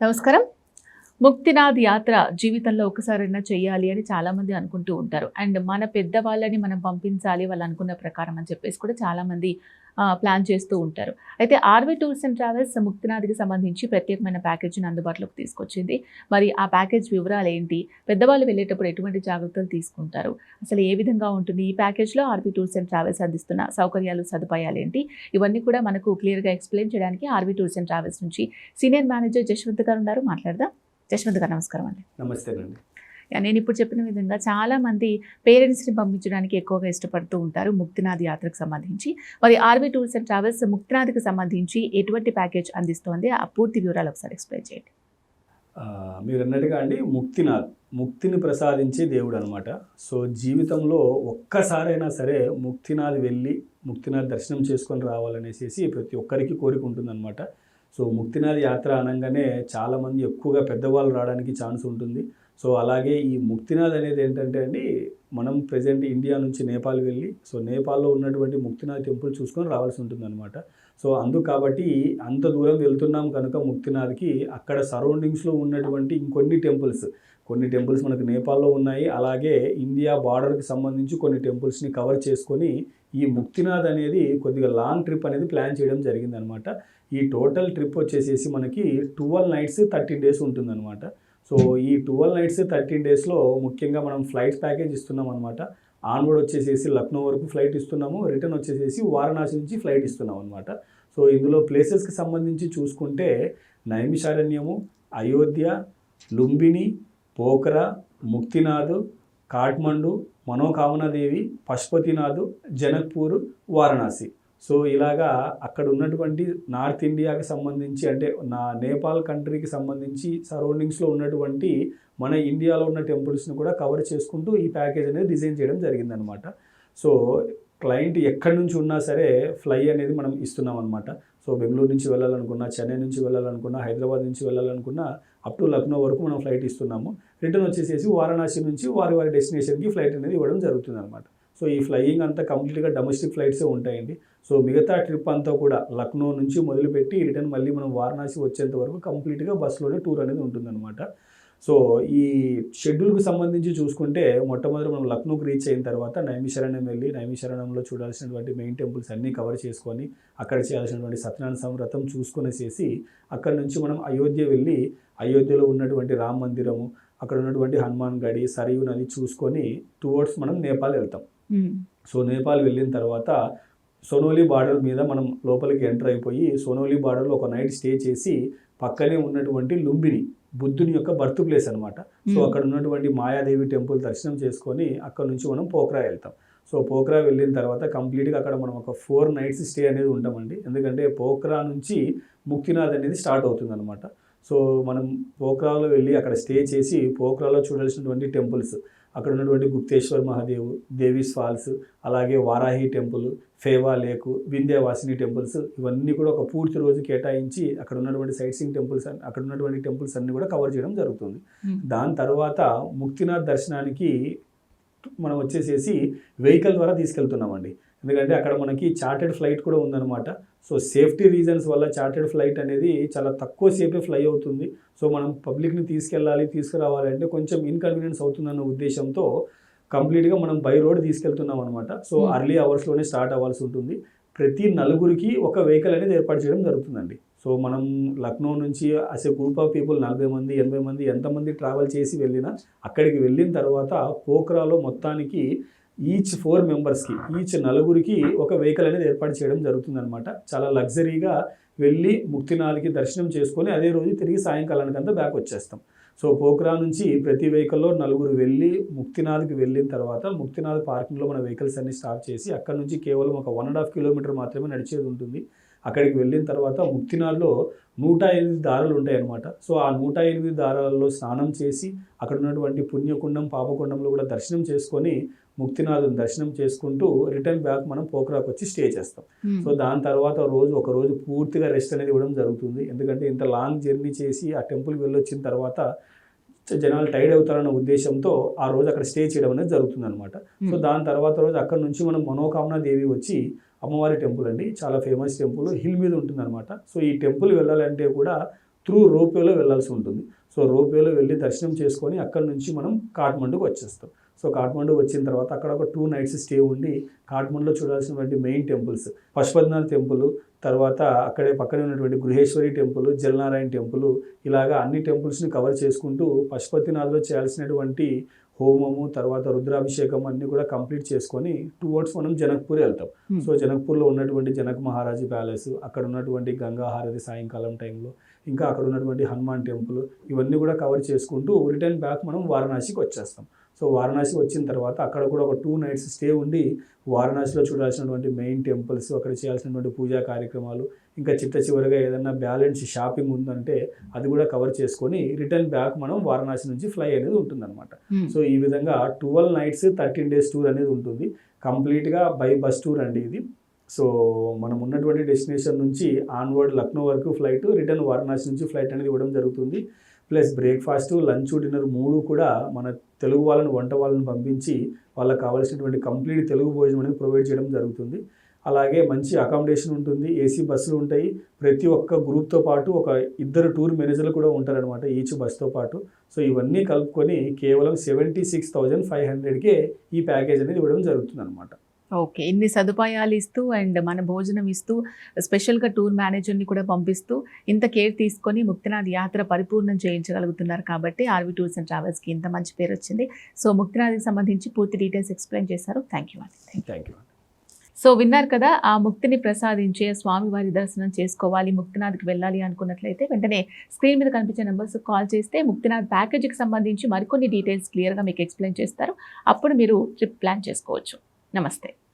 నమస్కారం. ముక్తినాథ్ యాత్ర జీవితంలో ఒకసారైనా చెయ్యాలి అని చాలామంది అనుకుంటూ ఉంటారు. అండ్ మన పెద్దవాళ్ళని మనం పంపించాలి వాళ్ళు అనుకున్న ప్రకారం అని చెప్పేసి కూడా చాలామంది ప్లాన్ చేస్తూ ఉంటారు. అయితే ఆర్‌వి టూర్స్ అండ్ ట్రావెల్స్ ముక్తినాథ్‌కి సంబంధించి ప్రత్యేకమైన ప్యాకేజీని అందుబాటులోకి తీసుకొచ్చింది. మరి ఆ ప్యాకేజ్ వివరాలేంటి? పెద్దవాళ్ళు వెళ్ళేటప్పుడు ఎటువంటి జాగ్రత్తలు తీసుకుంటారు? అసలు ఏ విధంగా ఉంటుంది? ఈ ప్యాకేజ్‌లో ఆర్‌వి టూర్స్ అండ్ ట్రావెల్స్ అందిస్తున్న సౌకర్యాలు, సదుపాయాలేంటి? ఇవన్నీ కూడా మనకు క్లియర్‌గా ఎక్స్‌ప్లెయిన్ చేయడానికి ఆర్‌వి టూర్స్ అండ్ ట్రావెల్స్ నుంచి సీనియర్ మేనేజర్ జశ్వంత్ గారు ఉన్నారు. మాట్లాడదాం. జశ్వంత్ గారు నమస్కారం అండి. నమస్తేనండి. నేను ఇప్పుడు చెప్పిన విధంగా చాలామంది పేరెంట్స్‌ని పంపించడానికి ఎక్కువగా ఇష్టపడుతూ ఉంటారు ముక్తినాథ్ యాత్రకు సంబంధించి. మరి ఆర్‌వి టూర్స్ అండ్ ట్రావెల్స్ ముక్తినాథ్‌కి సంబంధించి ఎటువంటి ప్యాకేజ్ అందిస్తోంది? ఆ పూర్తి వివరాలు ఒకసారి ఎక్స్‌ప్లెయిన్ చేయండి. మీరన్నట్టుగా అండి, ముక్తిని ప్రసాదించే దేవుడు అనమాట. సో జీవితంలో ఒక్కసారైనా సరే ముక్తినాథ్ వెళ్ళి ముక్తినాథ్ దర్శనం చేసుకొని రావాలనేసి ప్రతి ఒక్కరికి కోరిక ఉంటుందన్నమాట. సో ముక్తినాథ్ యాత్ర అనగానే చాలామంది ఎక్కువగా పెద్దవాళ్ళు రావడానికి ఛాన్స్ ఉంటుంది. సో అలాగే ఈ ముక్తినాథ్ అనేది ఏంటంటే అండి, మనం ప్రజెంట్ ఇండియా నుంచి నేపాల్ వెళ్ళి సో నేపాల్లో ఉన్నటువంటి ముక్తినాథ్ టెంపుల్ చూసుకొని రావాల్సి ఉంటుందన్నమాట. సో కాబట్టి అంత దూరం వెళ్తున్నాం కనుక ముక్తినాథ్కి అక్కడ సరౌండింగ్స్లో ఉన్నటువంటి కొన్ని టెంపుల్స్ మనకు నేపాల్లో ఉన్నాయి. అలాగే ఇండియా బార్డర్కి సంబంధించి కొన్ని టెంపుల్స్ని కవర్ చేసుకొని ఈ ముక్తినాథ్ అనేది కొద్దిగా లాంగ్ ట్రిప్ అనేది ప్లాన్ చేయడం జరిగిందనమాట. ఈ టోటల్ ట్రిప్ వచ్చేసేసి మనకి 12 nights 13 days ఉంటుందన్నమాట. సో ఈ 12 nights 13 daysలో ముఖ్యంగా మనం ఫ్లైట్స్ ప్యాకేజ్ ఇస్తున్నాం అనమాట. ఆన్వర్డ్ వచ్చేసేసి లక్నో వరకు ఫ్లైట్ ఇస్తున్నాము, రిటర్న్ వచ్చేసేసి వారణాసి నుంచి ఫ్లైట్ ఇస్తున్నాం అనమాట. సో ఇందులో ప్లేసెస్కి సంబంధించి చూసుకుంటే నైమిషారణ్యము, అయోధ్య, లుంబిని, పోఖ్రా, ముక్తినాథ్, కాఠ్మండు, మనోకామనాదేవి, పశుపతినాథ్, జనక్పూర్, వారణాసి. సో ఇలాగా అక్కడ ఉన్నటువంటి నార్త్ ఇండియాకి సంబంధించి అంటే నేపాల్ కంట్రీకి సంబంధించి సరౌండింగ్స్లో ఉన్నటువంటి మన ఇండియాలో ఉన్న టెంపుల్స్ని కూడా కవర్ చేసుకుంటూ ఈ ప్యాకేజ్ అనేది డిజైన్ చేయడం జరిగిందనమాట. సో క్లయింట్ ఎక్కడి నుంచి ఉన్నా సరే ఫ్లై అనేది మనం ఇస్తున్నాం అనమాట. సో బెంగళూరు నుంచి వెళ్ళాలనుకున్నా, చెన్నై నుంచి వెళ్ళాలనుకున్నా, హైదరాబాద్ నుంచి వెళ్ళాలనుకున్నా అప్ టు లక్నో వరకు మనం ఫ్లైట్ ఇస్తున్నాము. రిటర్న్ వచ్చేసేసి వారణాసి నుంచి వారి డెస్టినేషన్కి ఫ్లైట్ అనేది ఇవ్వడం జరుగుతుంది అనమాట. సో ఈ ఫ్లయింగ్ అంతా కంప్లీట్గా డొమెస్టిక్ ఫ్లైట్సే ఉంటాయండి. సో మిగతా ట్రిప్ అంతా కూడా లక్నో నుంచి మొదలుపెట్టి రిటర్న్ మళ్ళీ మనం వారణాసి వచ్చేంత వరకు కంప్లీట్గా బస్సులోనే టూర్ అనేది ఉంటుందన్నమాట. సో ఈ షెడ్యూల్కి సంబంధించి చూసుకుంటే మొట్టమొదటి మనం లక్నోకి రీచ్ అయిన తర్వాత నైమిషారణ్యం వెళ్ళి నైమిషారణ్యంలో చూడాల్సినటువంటి మెయిన్ టెంపుల్స్ అన్నీ కవర్ చేసుకొని అక్కడ చేయాల్సినటువంటి సత్యనారాయణ స్వామి వ్రతం చూసుకొనేసేసి అక్కడ నుంచి మనం అయోధ్య వెళ్ళి అయోధ్యలో ఉన్నటువంటి రామ మందిరము, అక్కడ ఉన్నటువంటి హనుమాన్ గడి, సరయూ నది చూసుకొని టువర్డ్స్ మనం నేపాల్ వెళ్తాం. సో నేపాల్ వెళ్ళిన తర్వాత సోనోలి బార్డర్ మీద మనం లోపలికి ఎంటర్ అయిపోయి సోనోలి బార్డర్లో ఒక నైట్ స్టే చేసి పక్కనే ఉన్నటువంటి లుంబిని బుద్ధుని యొక్క బర్త్ ప్లేస్ అనమాట. సో అక్కడ ఉన్నటువంటి మాయాదేవి టెంపుల్ దర్శనం చేసుకొని అక్కడ నుంచి మనం పోఖ్రా వెళ్తాం. సో పోఖ్రా వెళ్ళిన తర్వాత కంప్లీట్గా అక్కడ మనం ఒక 4 nights స్టే అనేది ఉంటామండి. ఎందుకంటే పోఖ్రా నుంచి ముక్తినాథ్ అనేది స్టార్ట్ అవుతుంది అనమాట. సో మనం పోఖ్రాలో వెళ్ళి అక్కడ స్టే చేసి పోఖ్రాలో చూడాల్సినటువంటి టెంపుల్స్ అక్కడ ఉన్నటువంటి గుప్తేశ్వర్ మహాదేవ్, దేవీస్ ఫాల్స్, అలాగే వారాహి టెంపుల్, ఫేవా లేకు, వింధ్యవాసిని టెంపుల్స్ ఇవన్నీ కూడా ఒక పూర్తి రోజు కేటాయించి అక్కడ ఉన్నటువంటి సైట్ సీయింగ్ టెంపుల్స్ అక్కడ ఉన్నటువంటి టెంపుల్స్ అన్నీ కూడా కవర్ చేయడం జరుగుతుంది. దాని తర్వాత ముక్తినాథ్ దర్శనానికి మనం వచ్చేసేసి వెహికల్ ద్వారా తీసుకెళ్తున్నామండి. ఎందుకంటే అక్కడ మనకి చార్టెడ్ ఫ్లైట్ కూడా ఉందన్నమాట. సో సేఫ్టీ రీజన్స్ వల్ల చార్టెడ్ ఫ్లైట్ అనేది చాలా తక్కువ సేపే ఫ్లై అవుతుంది. సో మనం పబ్లిక్ని తీసుకురావాలి అంటే కొంచెం ఇన్కన్వీనియన్స్ అవుతుందన్న ఉద్దేశంతో కంప్లీట్గా మనం బై రోడ్ తీసుకెళ్తున్నాం అనమాట. సో అర్లీ అవర్స్లోనే స్టార్ట్ అవ్వాల్సి ఉంటుంది. ప్రతి నలుగురికి ఒక వెహికల్ అనేది ఏర్పాటు చేయడం జరుగుతుందండి. సో మనం లక్నో నుంచి అసే గ్రూప్ ఆఫ్ పీపుల్ 40 మంది 80 మంది ఎంతమంది ట్రావెల్ చేసి వెళ్ళినా అక్కడికి వెళ్ళిన తర్వాత పోఖ్రాలో మొత్తానికి ఈచ్ 4 మెంబర్స్కి నలుగురికి ఒక వెహికల్ అనేది ఏర్పాటు చేయడం జరుగుతుందన్నమాట. చాలా లగ్జరీగా వెళ్ళి ముక్తినాథ్కి దర్శనం చేసుకొని అదే రోజు తిరిగి సాయంకాలానికంతా బ్యాక్ వచ్చేస్తాం. సో పోఖ్రా నుంచి ప్రతి వెహికల్లో నలుగురు వెళ్ళి ముక్తినాథ్కి వెళ్ళిన తర్వాత ముక్తినాథ్ పార్కింగ్లో మన వెహికల్స్ అన్ని స్టాప్ చేసి అక్కడ నుంచి కేవలం ఒక 1.5 kilometer మాత్రమే నడిచేది ఉంటుంది. అక్కడికి వెళ్ళిన తర్వాత ముక్తినాథ్లో 108 దారులు ఉంటాయన్నమాట. సో ఆ 108 దారాలలో స్నానం చేసి అక్కడ ఉన్నటువంటి పుణ్యకుండం, పాపకుండంలో కూడా దర్శనం చేసుకొని ముక్తినాథుని దర్శనం చేసుకుంటూ రిటర్న్ బ్యాక్ మనం పోఖ్రాకు వచ్చి స్టే చేస్తాం. సో దాని తర్వాత ఒక రోజు పూర్తిగా రెస్ట్ అనేది ఇవ్వడం జరుగుతుంది. ఎందుకంటే ఇంత లాంగ్ జర్నీ చేసి ఆ టెంపుల్కి వెళ్ళొచ్చిన తర్వాత జనాలు టైర్డ్ అవుతారన్న ఉద్దేశంతో ఆ రోజు అక్కడ స్టే చేయడం అనేది జరుగుతుంది అనమాట. సో దాని తర్వాత రోజు అక్కడ నుంచి మనం మనోకామనాదేవి వచ్చి అమ్మవారి టెంపుల్ అండి, చాలా ఫేమస్ టెంపుల్, హిల్ మీద ఉంటుందన్నమాట. సో ఈ టెంపుల్ వెళ్ళాలంటే కూడా త్రూ రోప్వేలో వెళ్ళాల్సి ఉంటుంది. సో రోప్వేలో వెళ్ళి దర్శనం చేసుకొని అక్కడి నుంచి మనం కాఠ్మండూకి వచ్చేస్తాం. సో కాఠ్మండూ వచ్చిన తర్వాత అక్కడ ఒక 2 nights స్టే ఉండి కాఠ్మండూలో చూడాల్సినటువంటి మెయిన్ టెంపుల్స్ పశుపతినాథ్ టెంపుల్, తర్వాత అక్కడే పక్కనే ఉన్నటువంటి గృహేశ్వరి టెంపుల్, జలనారాయణ టెంపుల్, ఇలాగా అన్ని టెంపుల్స్ని కవర్ చేసుకుంటూ పశుపతినాథ్లో చేయాల్సినటువంటి హోమము, తర్వాత రుద్రాభిషేకం అన్నీ కూడా కంప్లీట్ చేసుకొని టువర్డ్స్ మనం జనక్పూర్ వెళ్తాం. సో జనక్పూర్లో ఉన్నటువంటి జనక్ మహారాజు ప్యాలెస్, అక్కడ ఉన్నటువంటి గంగా హారతి సాయంకాలం టైంలో, ఇంకా అక్కడ ఉన్నటువంటి హనుమాన్ టెంపుల్, ఇవన్నీ కూడా కవర్ చేసుకుంటూ రిటర్న్ బ్యాక్ మనం వారణాసికి వచ్చేస్తాం. సో వారణాసి వచ్చిన తర్వాత అక్కడ కూడా ఒక 2 nights స్టే ఉండి వారణాసిలో చూడాల్సినటువంటి మెయిన్ టెంపుల్స్, అక్కడ చేయాల్సినటువంటి పూజా కార్యక్రమాలు, ఇంకా చివరిగా ఏదైనా బ్యాలెన్స్ షాపింగ్ ఉందంటే అది కూడా కవర్ చేసుకొని రిటర్న్ బ్యాక్ మనం వారణాసి నుంచి ఫ్లై అనేది ఉంటుందన్నమాట. సో ఈ విధంగా 12 nights 13 days టూర్ అనేది ఉంటుంది. కంప్లీట్గా బై బస్ టూర్ అండి ఇది. సో మనం ఉన్నటువంటి డెస్టినేషన్ నుంచి ఆన్వర్డ్ లక్నో వరకు ఫ్లైట్, రిటర్న్ వారణాసి నుంచి ఫ్లైట్ అనేది ఇవ్వడం జరుగుతుంది. ప్లస్ బ్రేక్ఫాస్ట్, లంచ్, డిన్నర్ 3 కూడా మన తెలుగు వాళ్ళని వంట వాళ్ళని పంపించి వాళ్ళకి కావాల్సినటువంటి కంప్లీట్ తెలుగు భోజనం అనేది ప్రొవైడ్ చేయడం జరుగుతుంది. అలాగే మంచి అకామిడేషన్ ఉంటుంది, ఏసీ బస్సులు ఉంటాయి. ప్రతి ఒక్క గ్రూప్తో పాటు ఒక 2 టూర్ మేనేజర్లు కూడా ఉంటారనమాట ఈచ్ బస్తో పాటు. సో ఇవన్నీ కలుపుకొని కేవలం 76,500కే ఈ ప్యాకేజ్ అనేది ఇవ్వడం జరుగుతుంది అనమాట. ఓకే. ఇన్ని సదుపాయాలు ఇస్తూ అండ్ మన భోజనం ఇస్తూ స్పెషల్గా టూర్ మేనేజర్ని కూడా పంపిస్తూ ఇంత కేర్ తీసుకొని ముక్తినాథ్ యాత్ర పరిపూర్ణం చేయించగలుగుతున్నారు కాబట్టి ఆర్వి టూర్స్ అండ్ ట్రావెల్స్కి ఇంత మంచి పేరు వచ్చింది. సో ముక్తినాథ్కి సంబంధించి పూర్తి డీటెయిల్స్ ఎక్స్ప్లెయిన్ చేశారు. థ్యాంక్ యూ అండి. Thank you. సో విన్నారు కదా, ఆ ముక్తిని ప్రసాదించే స్వామివారి దర్శనం చేసుకోవాలి, ముక్తినాథ్కి వెళ్ళాలి అనుకున్నట్లయితే వెంటనే స్క్రీన్ మీద కనిపించే నెంబర్స్ కాల్ చేస్తే ముక్తినాథ్ ప్యాకేజీకి సంబంధించి మరికొన్ని డీటెయిల్స్ క్లియర్గా మీకు ఎక్స్ప్లెయిన్ చేస్తారు. అప్పుడు మీరు ట్రిప్ ప్లాన్ చేసుకోవచ్చు. నమస్తే.